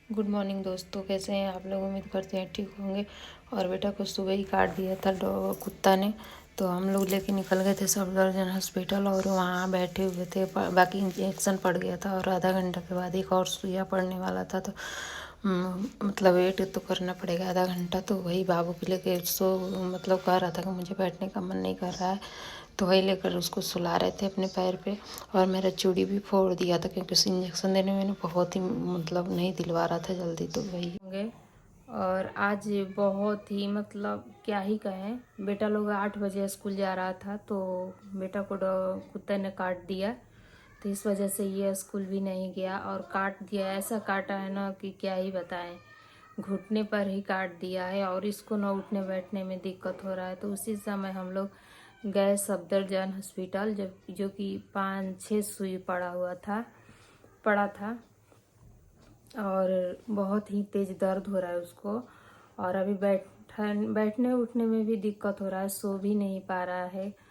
Good morning दोस्तों, कैसे हैं आप लोग। उम्मीद करते हैं ठीक होंगे। और बेटा को सुबह ही काट दिया था कुत्ता ने, तो हम लोग लेके निकल गए थे सफदरजंग हॉस्पिटल और वहाँ बैठे हुए थे। बाकी इंजेक्शन पड़ गया था और आधा घंटा के बाद एक और सुइया पड़ने वाला था। तो मतलब वेट तो करना पड़ेगा आधा घंटा। तो वही बाबू के लेके मतलब कह रहा था कि मुझे बैठने का मन नहीं कर रहा है, तो वही लेकर उसको सुला रहे थे अपने पैर पे। और मेरा चूड़ी भी फोड़ दिया था क्योंकि उसे इंजेक्शन देने में बहुत ही मतलब नहीं दिलवा रहा था जल्दी, तो वही होंगे। और आज बहुत ही मतलब क्या ही कहें, बेटा लोग 8 बजे स्कूल जा रहा था तो बेटा को कुत्ते ने काट दिया। तो इस वजह से ये स्कूल भी नहीं गया और काट दिया, ऐसा काटा है ना कि क्या ही बताएं। घुटने पर ही काट दिया है और इसको ना उठने बैठने में दिक्कत हो रहा है। तो उसी समय हम लोग गए सफदरजंग हॉस्पिटल, जब जो कि 5-6 सुई पड़ा था और बहुत ही तेज दर्द हो रहा है उसको। और अभी बैठने उठने में भी दिक्कत हो रहा है, सो भी नहीं पा रहा है।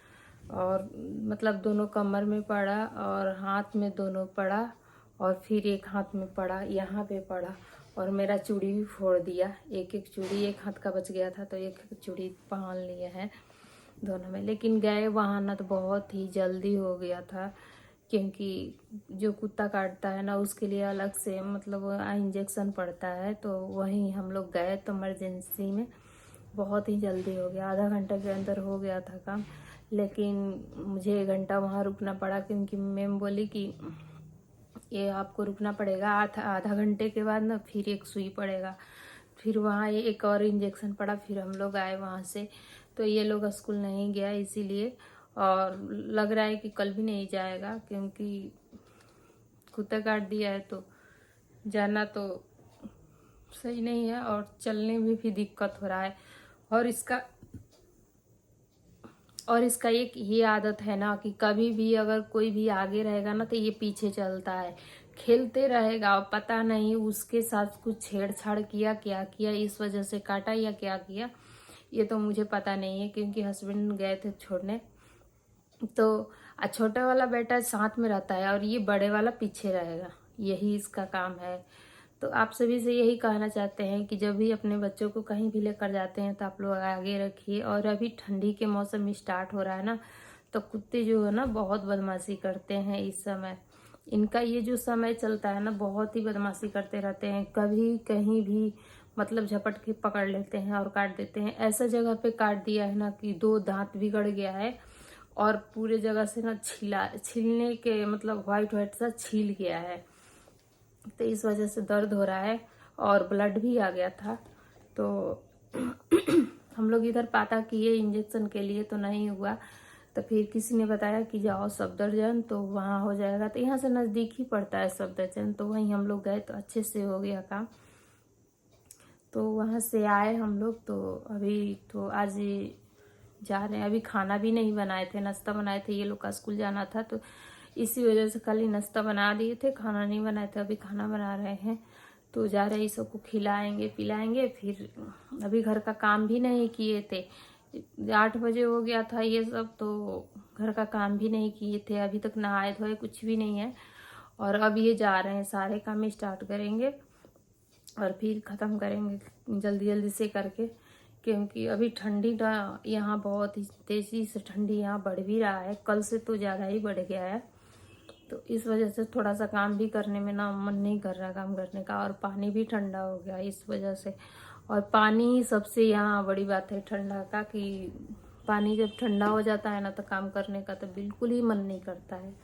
और मतलब दोनों कमर में पड़ा और हाथ में दोनों पड़ा और फिर एक हाथ में पड़ा, यहाँ पे पड़ा। और मेरा चूड़ी भी फोड़ दिया, एक एक चूड़ी, एक हाथ का बच गया था तो एक एक चूड़ी पहन लिए हैं दोनों में। लेकिन गए वहाँ ना तो बहुत ही जल्दी हो गया था, क्योंकि जो कुत्ता काटता है ना उसके लिए अलग से मतलब इंजेक्शन पड़ता है। तो वहीं हम लोग गए तो इमरजेंसी में बहुत ही जल्दी हो गया, आधा घंटा के अंदर हो गया था काम। लेकिन मुझे 1 घंटा वहाँ रुकना पड़ा क्योंकि मैम बोली कि ये आपको रुकना पड़ेगा, आधा घंटे के बाद ना फिर एक सुई पड़ेगा। फिर वहाँ एक और इंजेक्शन पड़ा, फिर हम लोग आए वहाँ से। तो ये लोग स्कूल नहीं गया इसीलिए, और लग रहा है कि कल भी नहीं जाएगा क्योंकि कुत्ता काट दिया है तो जाना तो सही नहीं है। और चलने में भी दिक्कत हो रहा है। और इसका एक ये आदत है ना कि कभी भी अगर कोई भी आगे रहेगा ना तो ये पीछे चलता है, खेलते रहेगा। और पता नहीं उसके साथ कुछ छेड़छाड़ किया, क्या किया, इस वजह से काटा या क्या किया, ये तो मुझे पता नहीं है क्योंकि हस्बैंड गए थे छोड़ने। तो छोटा वाला बेटा साथ में रहता है और ये बड़े वाला पीछे रहेगा, यही इसका काम है। तो आप सभी से यही कहना चाहते हैं कि जब भी अपने बच्चों को कहीं भी लेकर जाते हैं तो आप लोग आगे रखिए। और अभी ठंडी के मौसम स्टार्ट हो रहा है ना, तो कुत्ते जो है ना बहुत बदमाशी करते हैं इस समय। इनका ये जो समय चलता है ना बहुत ही बदमाशी करते रहते हैं, कभी कहीं भी मतलब झपट के पकड़ लेते हैं और काट देते हैं। ऐसा जगह पे काट दिया है ना कि 2 दांत बिगड़ गया है और पूरे जगह से ना छीलने के मतलब व्हाइट व्हाइट सा छील गया है। तो इस वजह से दर्द हो रहा है और ब्लड भी आ गया था। तो हम लोग इधर पता किए इंजेक्शन के लिए तो नहीं हुआ, तो फिर किसी ने बताया कि जाओ सफदरजंग तो वहाँ हो जाएगा। तो यहाँ से नज़दीक ही पड़ता है सफदरजंग, तो वहीं हम लोग गए तो अच्छे से हो गया काम। तो वहाँ से आए हम लोग, तो अभी तो आज जा रहे हैं। अभी खाना भी नहीं बनाए थे, नाश्ता बनाए थे, ये लोग का स्कूल जाना था तो इसी वजह से खाली नाश्ता बना दिए थे, खाना नहीं बनाए थे। अभी खाना बना रहे हैं तो जा रहे हैं, सबको खिलाएंगे पिलाएंगे। फिर अभी घर का काम भी नहीं किए थे, 8 बजे हो गया था ये सब, तो घर का काम भी नहीं किए थे, अभी तक नहाए धोए कुछ भी नहीं है। और अब ये जा रहे हैं, सारे काम स्टार्ट करेंगे और फिर ख़त्म करेंगे जल्दी जल्दी से करके। क्योंकि अभी ठंडी ना यहाँ बहुत ही तेज़ी से ठंडी यहाँ बढ़ भी रहा है, कल से तो ज़्यादा ही बढ़ गया है। तो इस वजह से थोड़ा सा काम भी करने में ना मन नहीं कर रहा काम करने का। और पानी भी ठंडा हो गया इस वजह से। और पानी ही सबसे यहाँ बड़ी बात है ठंडा का, कि पानी जब ठंडा हो जाता है ना तो काम करने का तो बिल्कुल ही मन नहीं करता है।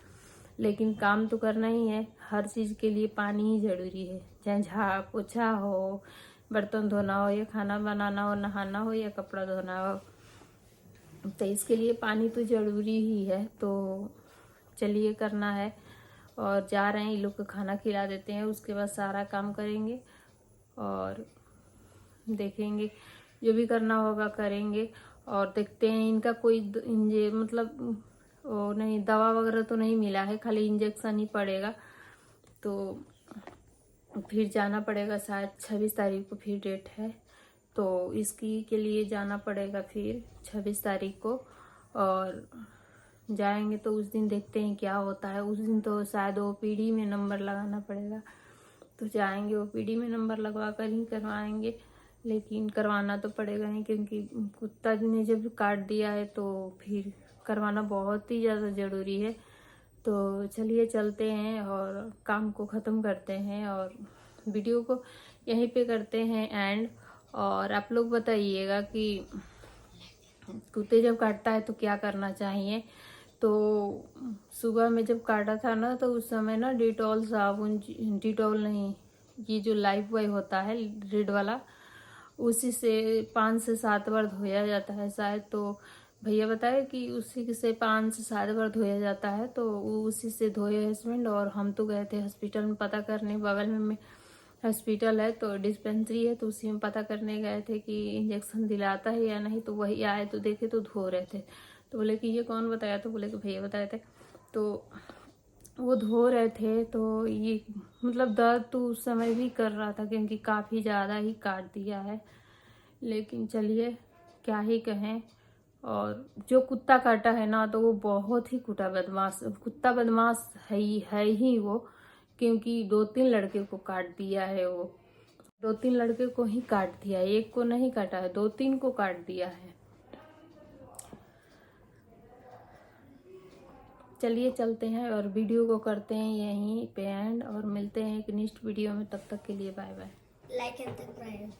लेकिन काम तो करना ही है, हर चीज़ के लिए पानी ही ज़रूरी है, चाहे झाड़ पोछा हो, बर्तन धोना हो या खाना बनाना हो, नहाना हो या कपड़ा धोना हो, तो इसके लिए पानी तो ज़रूरी ही है। तो चलिए करना है और जा रहे हैं, इन लोग को खाना खिला देते हैं, उसके बाद सारा काम करेंगे और देखेंगे जो भी करना होगा करेंगे। और देखते हैं इनका कोई मतलब वो नहीं, दवा वगैरह तो नहीं मिला है, खाली इंजेक्शन ही पड़ेगा। तो फिर जाना पड़ेगा, शायद 26 तारीख को फिर डेट है, तो इसकी के लिए जाना पड़ेगा फिर 26 तारीख को। और जाएंगे तो उस दिन देखते हैं क्या होता है। उस दिन तो शायद ओपीडी में नंबर लगाना पड़ेगा, तो जाएंगे ओपीडी में नंबर लगवा कर ही करवाएंगे, लेकिन करवाना तो पड़ेगा ही, क्योंकि कुत्ता ने जब काट दिया है तो फिर करवाना बहुत ही ज़्यादा ज़रूरी है। तो चलिए चलते हैं और काम को ख़त्म करते हैं और वीडियो को यहीं पे करते हैं एंड। और आप लोग बताइएगा कि कुत्ते जब काटता है तो क्या करना चाहिए। तो सुबह में जब काटा था ना तो उस समय ना डिटॉल साबुन, डिटॉल नहीं, ये जो लाइफ बॉय होता है रेड वाला, उसी से 5 से 7 बार धोया जाता है शायद। तो भैया बताए कि उसी से 5 से 7 बार धोया जाता है, तो उसी से धोए हस्बैंड। और हम तो गए थे हॉस्पिटल में पता करने, बगल में हॉस्पिटल है तो डिस्पेंसरी है, तो उसी में पता करने गए थे कि इंजेक्शन दिलाता है या नहीं। तो वही आए तो देखे तो धो रहे थे, तो बोले कि ये कौन बताया, तो बोले कि भैया बताए थे। तो वो धो रहे थे तो ये मतलब दर्द तो उस समय भी कर रहा था, क्योंकि काफ़ी ज़्यादा ही काट दिया है। लेकिन चलिए क्या ही कहें। और जो कुत्ता काटा है ना तो वो बहुत ही कुत्ता बदमाश है ही वो, क्योंकि 2-3 लड़के को काट दिया है वो। 2-3 लड़के को ही काट दिया है, एक को नहीं काटा है, 2-3 को काट दिया है। चलिए चलते हैं और वीडियो को करते हैं यहीं पे एंड, और मिलते हैं एक नेक्स्ट वीडियो में। तब तक के लिए bye bye. Like and subscribe.